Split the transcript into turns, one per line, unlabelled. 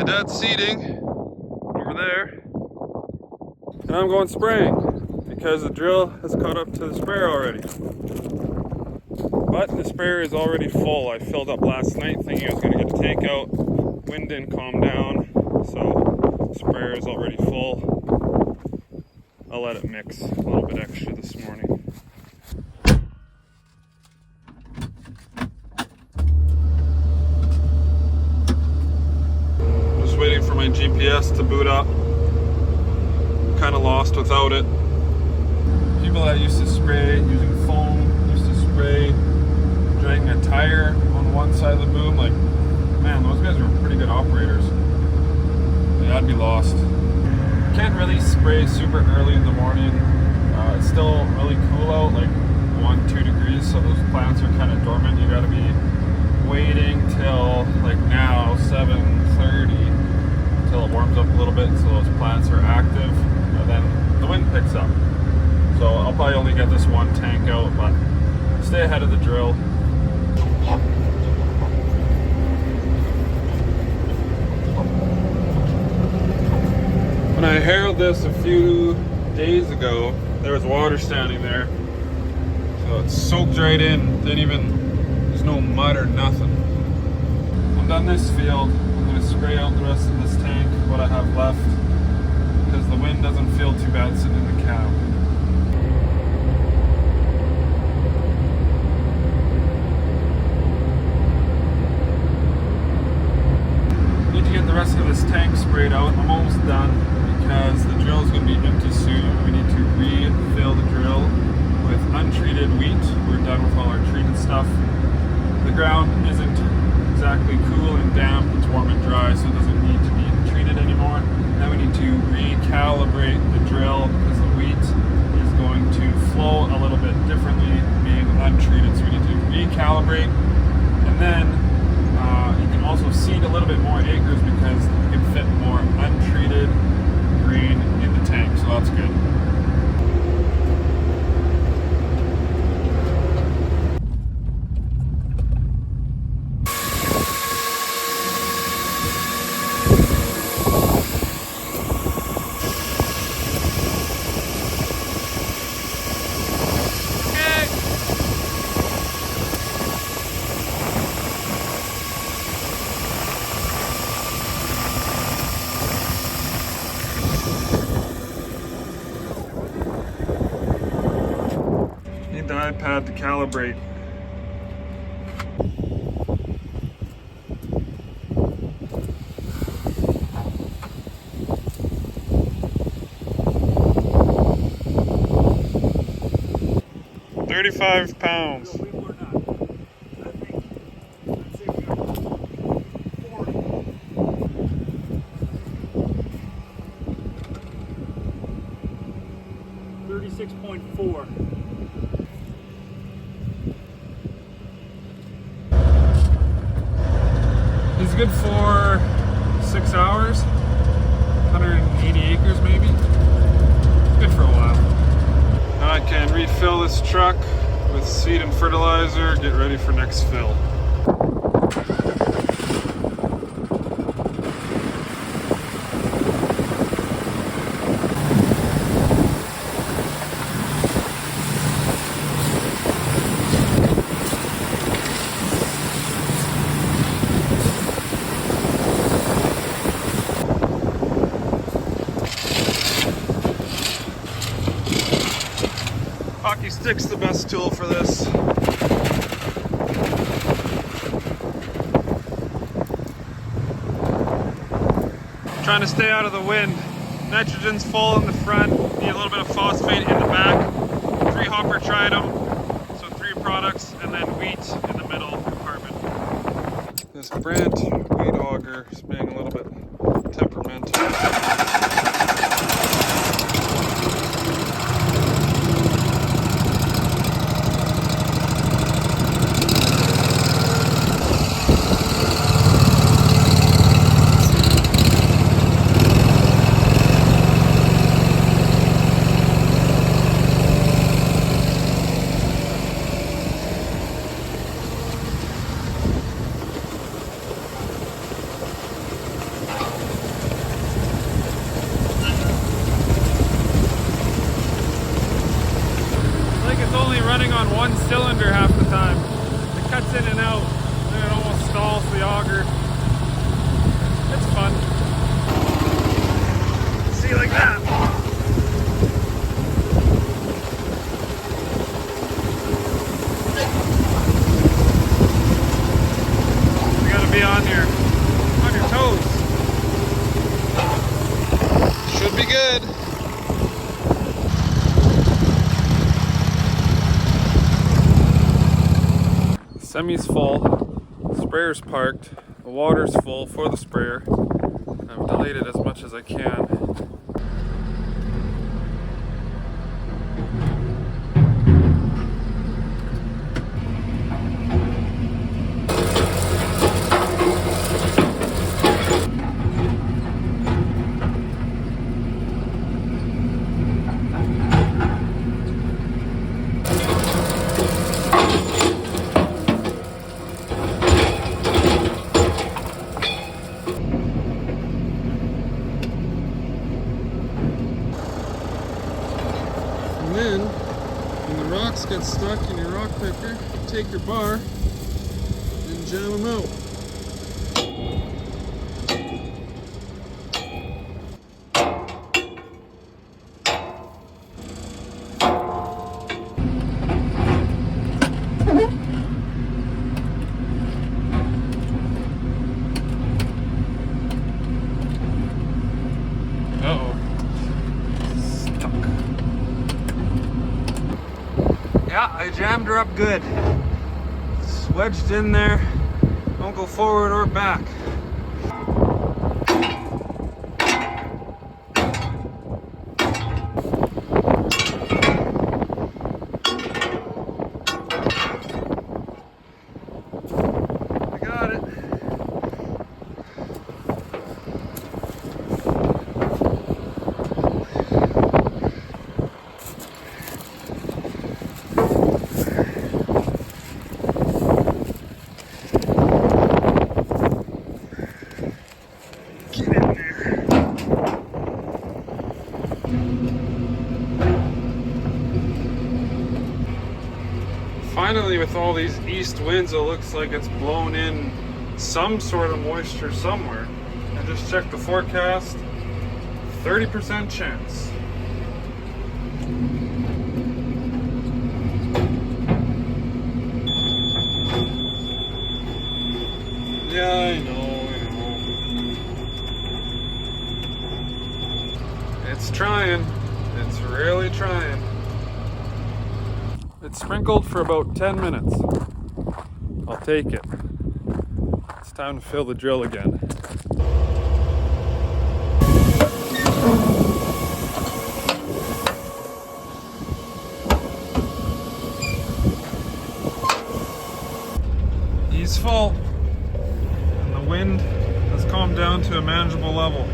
dead seeding over there. And I'm going spraying because the drill has caught up to the sprayer already. But the sprayer is already full. I filled up last night thinking I was going to get a tank out. Wind didn't calm down, so the sprayer is already full. I'll let it mix a little bit extra this morning. Just waiting for my GPS to boot up. Kind of lost without it. People that used to spray using foam used to spray dragging a tire on one side of the boom. Like, man, those guys were pretty good operators. Yeah, I'd be lost. Can't really spray super early in the morning. It's still really cool out, like 1-2 degrees, so those plants are kind of dormant. You got to be waiting till like now 7:30 until it warms up a little bit, so those plants are active. And then the wind picks up. So I'll probably only get this one tank out, but stay ahead of the drill. When I harrowed this a few days ago, there was water standing there. So it's soaked right in. There's no mud or nothing. I'm done this field. I'm going to spray out the rest of this tank, what I have left, because the wind doesn't feel too bad sitting in the cab. Need to get the rest of this tank sprayed out. I'm almost done because the drill is going to be empty soon. We need to refill the drill with untreated wheat. We're done with all our treated stuff. The ground isn't exactly cool and damp. It's warm and dry, so it doesn't need to be treated anymore. Now we need to recalibrate the drill because the wheat is going to flow a little bit differently being untreated. So we need to recalibrate, and then you can also seed a little bit more acres because you can fit more untreated grain in the tank, so that's good. The iPad to calibrate. £35.
No, we were not. I think, I'd say we got 40. 36.4.
He's good for 6 hours, 180 acres maybe. Good for a while. Now I can refill this truck with seed and fertilizer, get ready for next fill. Hockey stick's the best tool for this. Trying to stay out of the wind. Nitrogen's full in the front, need a little bit of phosphate in the back. 3-hopper tridem, so 3 products, and then wheat in the middle compartment. This Brant weed auger is being a little bit temperamental. Semi's full, sprayer's parked, the water's full for the sprayer. I've delayed it as much as I can. And then, when the rocks get stuck in your rock picker, you take your bar and jam them out. Uh-oh. Yeah, I jammed her up good. It's wedged in there. Don't go forward or back. I got it. Finally, with all these east winds, it looks like it's blown in some sort of moisture somewhere. I just checked the forecast, 30% chance. Yeah, I know. It's trying. It's really trying. It's sprinkled for about 10 minutes. I'll take it. It's time to fill the drill again. He's full, and the wind has calmed down to a manageable level.